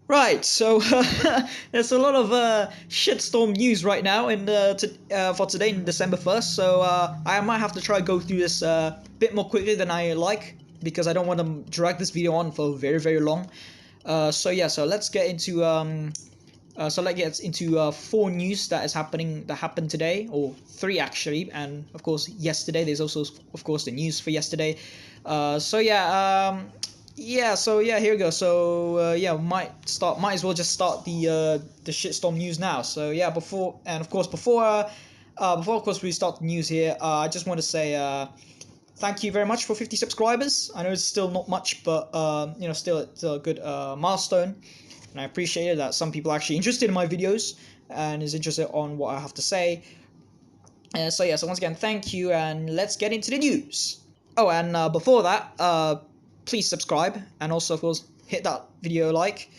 Right, so there's a lot of shitstorm news right now for today, in December 1st. So I might have to try to go through this a bit more quickly than I like because I don't want to drag this video on for very very long. So let's get into four news that happened today, or three actually, and of course yesterday. There's also of course the news for yesterday. Here we go. Might as well just start the shitstorm news now. So yeah, before of course we start the news here, I just want to say thank you very much for 50 subscribers. I know it's still not much, but still it's a good milestone, and I appreciate it that some people are actually interested in my videos and is interested on what I have to say. So once again, thank you, and let's get into the news. Oh, and before that, please subscribe, and also of course hit that video like,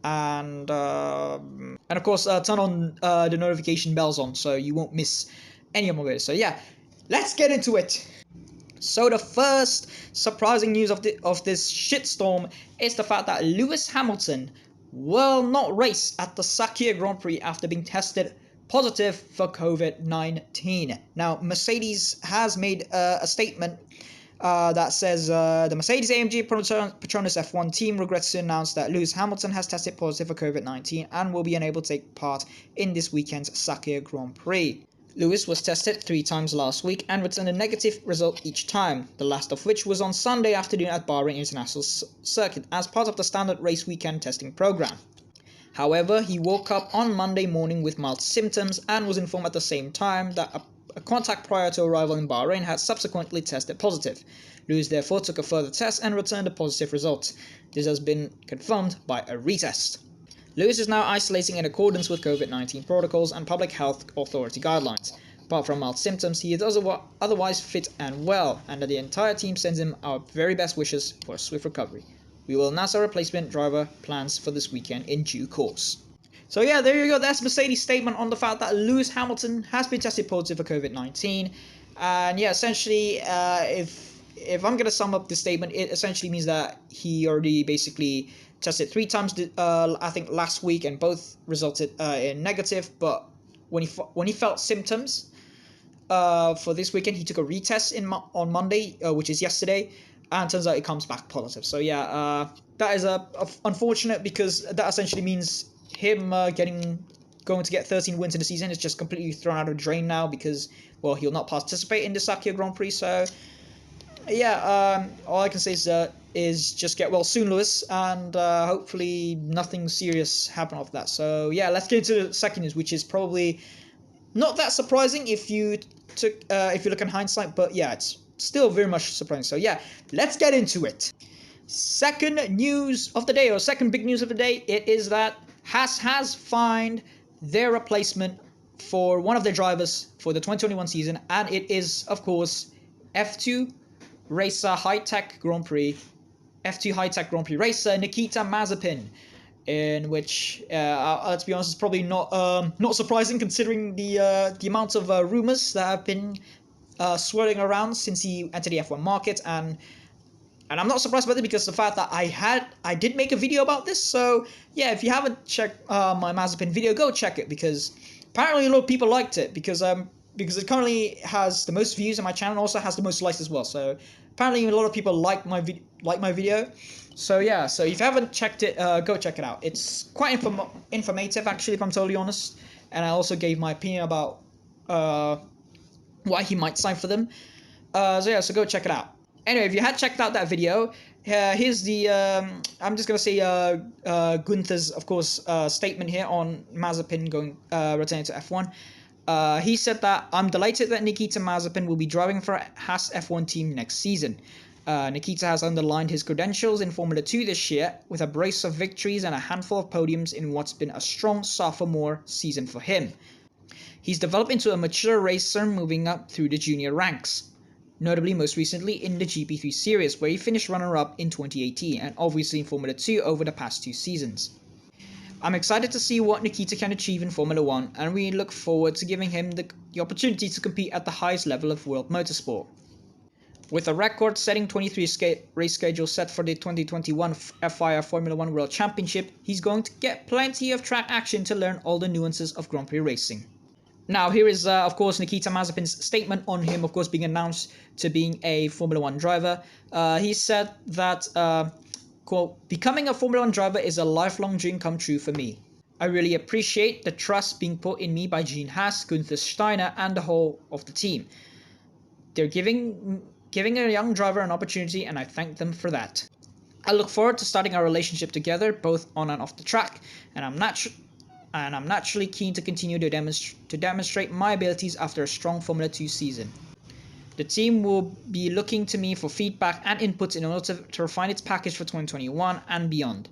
and of course turn on the notification bells on so you won't miss any of my videos. So yeah, let's get into it. So the first surprising news of this shitstorm is the fact that Lewis Hamilton will not race at the Sakhir Grand Prix after being tested positive for COVID-19. Now, Mercedes has made a statement that says the Mercedes-AMG Petronas F1 team regrets to announce that Lewis Hamilton has tested positive for COVID-19 and will be unable to take part in this weekend's Sakhir Grand Prix. Lewis was tested 3 times last week and returned a negative result each time, the last of which was on Sunday afternoon at Bahrain International Circuit as part of the standard race weekend testing program. However, he woke up on Monday morning with mild symptoms and was informed at the same time that a contact prior to arrival in Bahrain had subsequently tested positive. Lewis therefore took a further test and returned a positive result. This has been confirmed by a retest. Lewis is now isolating in accordance with COVID-19 protocols and public health authority guidelines. Apart from mild symptoms, he is otherwise fit and well, and the entire team sends him our very best wishes for a swift recovery. We will announce our replacement driver plans for this weekend in due course. So yeah, there you go. That's Mercedes' statement on the fact that Lewis Hamilton has been tested positive for COVID-19. And yeah, essentially, if I'm gonna sum up the statement, it essentially means that he already basically tested 3 times, I think last week, and both resulted in negative. But when he felt symptoms for this weekend, he took a retest on Monday, which is yesterday, and turns out it comes back positive. So yeah, that is unfortunate, because that essentially means him going to get 13 wins in the season is just completely thrown out of the drain now, because, well, he'll not participate in the Sakhir Grand Prix. So yeah, all I can say is just get well soon, Lewis, and hopefully nothing serious happen after that. So yeah, let's get into the second news, which is probably not that surprising if you look in hindsight, but yeah, it's still very much surprising. So yeah, let's get into it. Second news of the day, or second big news of the day, it is that Haas has found their replacement for one of their drivers for the 2021 season, and it is, of course, F2 racer High-Tech Grand Prix, F2 High-Tech Grand Prix racer Nikita Mazepin, in which, let's be honest, it's probably not surprising considering the amount of rumors that have been swirling around since he entered the F1 market, and I'm not surprised about it because the fact that I did make a video about this. So yeah, if you haven't checked my Mazepin video, go check it, because apparently a lot of people liked it, because it currently has the most views on my channel and also has the most likes as well. So apparently a lot of people like my video. So yeah, so if you haven't checked it, go check it out. It's quite informative, actually, if I'm totally honest. And I also gave my opinion about why he might sign for them. So go check it out. Anyway, if you had checked out that video, here's the I'm just gonna say Gunther's, of course, statement here on Mazepin returning to F1. He said that, "I'm delighted that Nikita Mazepin will be driving for Haas F1 team next season. Nikita has underlined his credentials in Formula 2 this year with a brace of victories and a handful of podiums in what's been a strong sophomore season for him. He's developed into a mature racer, moving up through the junior ranks, notably most recently in the GP3 series, where he finished runner-up in 2018, and obviously in Formula 2 over the past 2 seasons. I'm excited to see what Nikita can achieve in Formula 1, and we look forward to giving him the opportunity to compete at the highest level of world motorsport." With a record-setting 23 race schedule set for the 2021 FIA Formula 1 World Championship, he's going to get plenty of track action to learn all the nuances of Grand Prix racing. Now, here is, of course, Nikita Mazepin's statement on him, of course, being announced to being a Formula 1 driver. He said that, quote, "Becoming a Formula 1 driver is a lifelong dream come true for me. I really appreciate the trust being put in me by Gene Haas, Gunther Steiner, and the whole of the team. They're giving a young driver an opportunity, and I thank them for that. I look forward to starting our relationship together, both on and off the track, and I'm naturally keen to continue to demonstrate my abilities after a strong Formula 2 season. The team will be looking to me for feedback and inputs in order to refine its package for 2021 and beyond.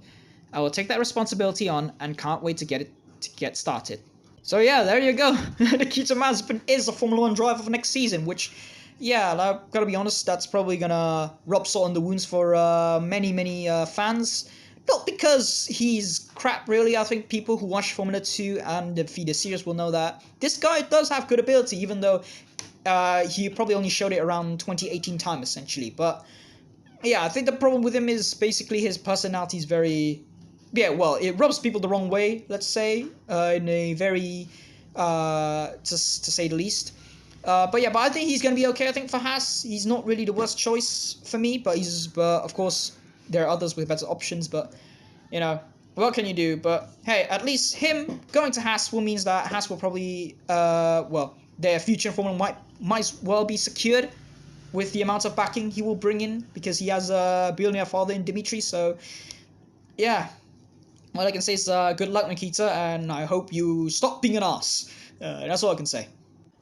I will take that responsibility on and can't wait to get started." So yeah, there you go. Nikita Mazepin is a Formula 1 driver for next season, which, yeah, I've got to be honest, that's probably going to rub salt in the wounds for many fans. Not because he's crap, really. I think people who watch Formula 2 and the FIDE series will know that this guy does have good ability, even though he probably only showed it around 2018 time, essentially. But yeah, I think the problem with him is basically his personality is very... Yeah, well, it rubs people the wrong way, let's say, in a very, to say the least. But I think he's going to be okay. I think for Haas, he's not really the worst choice for me, but of course, there are others with better options, but, you know, what can you do? But, hey, at least him going to Haas means that Haas will probably, their future in Formula 1 might as well be secured with the amount of backing he will bring in, because he has a billionaire father in Dimitri, so, yeah. All I can say is good luck, Nikita, and I hope you stop being an ass. That's all I can say.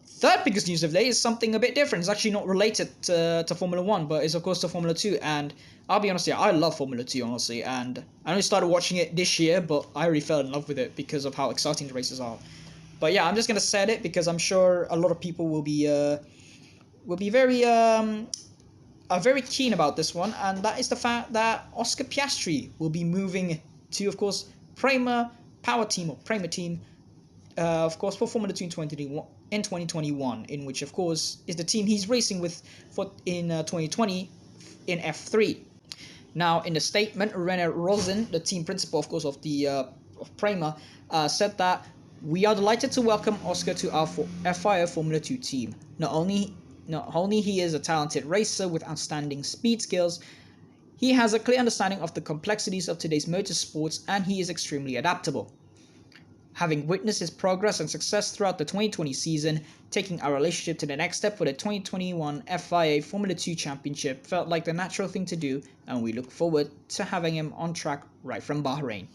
Third biggest news of the day is something a bit different. It's actually not related to Formula 1, but it's of course to Formula 2. And I'll be honest here, I love Formula 2, honestly. And I only started watching it this year, but I already fell in love with it because of how exciting the races are. But yeah, I'm just going to say it because I'm sure a lot of people will be very keen about this one. And that is the fact that Oscar Piastri will be moving to, of course, Prema Power Team, or Prema Team, of course, for Formula 2 in 2021, in which, of course, is the team he's racing with in 2020 in F3. Now, in the statement, René Rosen, the team principal, of course, of Prema, said that we are delighted to welcome Oscar to our FIA Formula 2 team. Not only he is a talented racer with outstanding speed skills, he has a clear understanding of the complexities of today's motorsports, and he is extremely adaptable. Having witnessed his progress and success throughout the 2020 season, taking our relationship to the next step for the 2021 FIA Formula 2 Championship felt like the natural thing to do, and we look forward to having him on track right from Bahrain.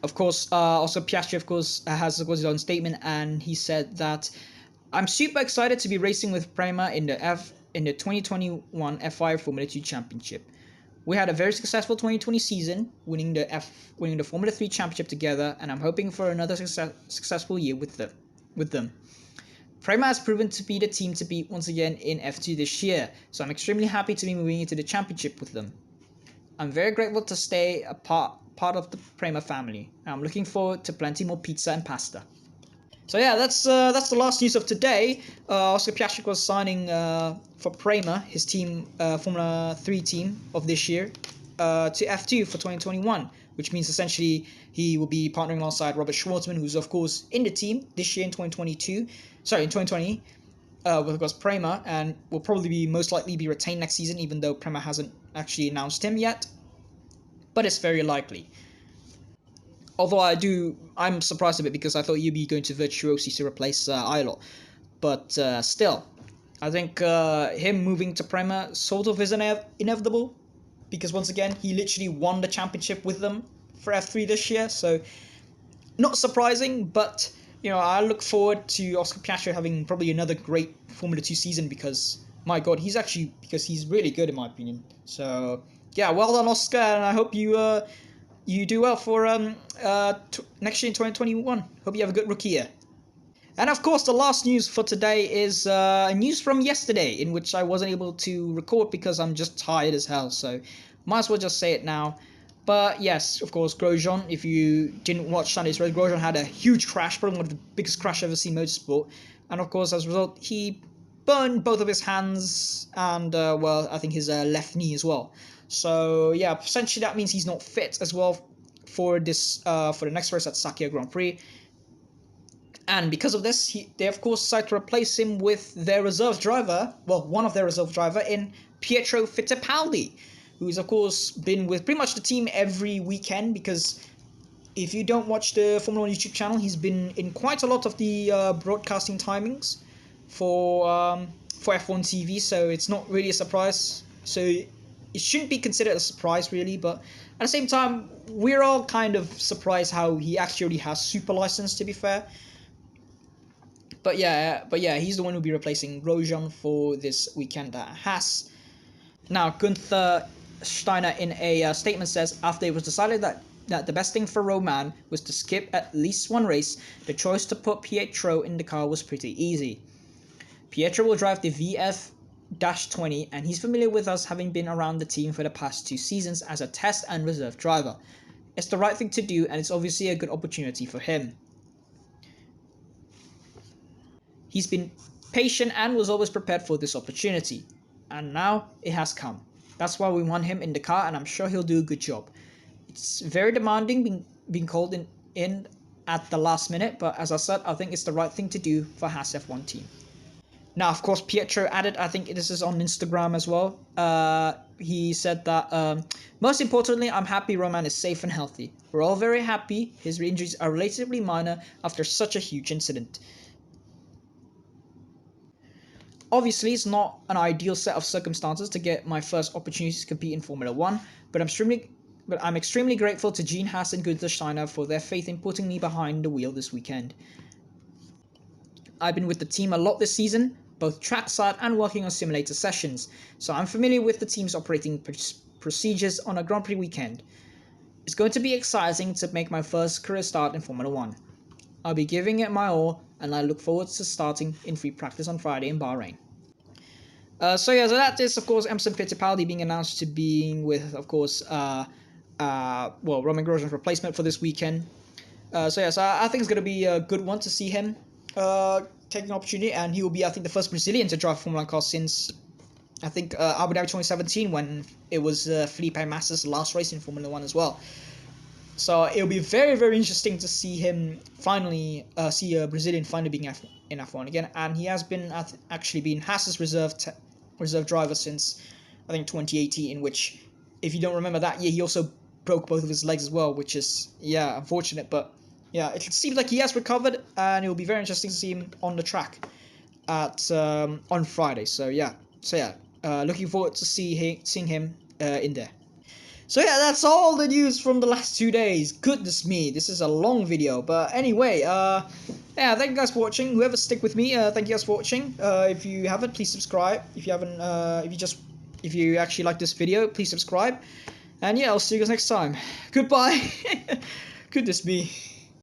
Of course, also Piastri, of course, has his own statement, and he said that, "I'm super excited to be racing with Prema in the 2021 FIA Formula 2 Championship. We had a very successful 2020 season, winning the Formula 3 Championship together, and I'm hoping for another successful year with them. Prema has proven to be the team to beat once again in F2 this year, so I'm extremely happy to be moving into the championship with them. I'm very grateful to stay a part of the Prema family, and I'm looking forward to plenty more pizza and pasta." So yeah, that's the last news of today. Oscar Piastri was signing for Prema, his team, Formula 3 team of this year, to F2 for 2021, which means essentially he will be partnering alongside Robert Schwartzman, who's of course in the team this year in 2020, with of course Prema, and will probably most likely be retained next season, even though Prema hasn't actually announced him yet, but it's very likely. Although I'm surprised a bit because I thought you'd be going to Virtuosi to replace Ailot. But still, I think him moving to Prema sort of is inevitable. Because once again, he literally won the championship with them for F3 this year. So, not surprising, but, you know, I look forward to Oscar Piastri having probably another great Formula 2 season because, my God, he's really good in my opinion. So, yeah, well done, Oscar, and I hope you do well for next year in 2021. Hope you have a good rookie year. And of course, the last news for today is news from yesterday, in which I wasn't able to record because I'm just tired as hell, so might as well just say it now. But yes, of course, Grosjean, if you didn't watch Sunday's race, Grosjean had a huge crash, probably one of the biggest crashes I've ever seen in motorsport. And of course, as a result, he burned both of his hands and well, I think his left knee as well. So yeah, essentially that means he's not fit as well for this for the next race at Sakhya Grand Prix. And because of this, they of course decided to replace him with their reserve driver, well, one of their reserve driver in Pietro Fittipaldi, who's of course been with pretty much the team every weekend. Because if you don't watch the Formula 1 YouTube channel, he's been in quite a lot of the broadcasting timings for F1 TV, so it's not really a surprise. So it shouldn't be considered a surprise really, but at the same time, we're all kind of surprised how he actually has super license, to be fair. But yeah, he's the one who'll be replacing Grosjean for this weekend at Haas. Now, Gunther Steiner in a statement says, after it was decided that the best thing for Romain was to skip at least one race, the choice to put Pietro in the car was pretty easy. Pietro will drive the VF-20, and he's familiar with us, having been around the team for the past 2 seasons as a test and reserve driver. It's the right thing to do, and it's obviously a good opportunity for him. He's been patient and was always prepared for this opportunity, and now it has come. That's why we want him in the car, and I'm sure he'll do a good job. It's very demanding being called in at the last minute, but as I said, I think it's the right thing to do for Haas F1 team. Now, of course, Pietro added, I think this is on Instagram as well, he said that, most importantly, I'm happy Romain is safe and healthy. We're all very happy. His injuries are relatively minor after such a huge incident. Obviously, it's not an ideal set of circumstances to get my first opportunity to compete in Formula 1, but I'm extremely grateful to Gene Haas and Gunther Steiner for their faith in putting me behind the wheel this weekend. I've been with the team a lot this season, both trackside and working on simulator sessions, so I'm familiar with the team's operating procedures on a Grand Prix weekend. It's going to be exciting to make my first career start in Formula 1. I'll be giving it my all, and I look forward to starting in free practice on Friday in Bahrain. So that is, of course, Emerson Fittipaldi being announced to being with, of course, Romain Grosjean's replacement for this weekend. So I think it's going to be a good one to see him taking an opportunity, and he will be, I think, the first Brazilian to drive a Formula 1 car since, I think, Abu Dhabi 2017, when it was Felipe Massa's last race in Formula 1 as well. So it'll be very, very interesting to see him finally, see a Brazilian finally being in F1 again. And he has been actually been Haas's reserve driver since, I think, 2018, in which, if you don't remember that year, he also broke both of his legs as well, which is, yeah, unfortunate. But yeah, it seems like he has recovered, and it will be very interesting to see him on the track at on Friday. So looking forward to seeing him in there. So yeah, that's all the news from the last 2 days. Goodness me, this is a long video. But anyway, yeah, thank you guys for watching. Whoever stick with me, thank you guys for watching. If you haven't, please subscribe. If you haven't, if you actually like this video, please subscribe. And yeah, I'll see you guys next time. Goodbye. Goodness me.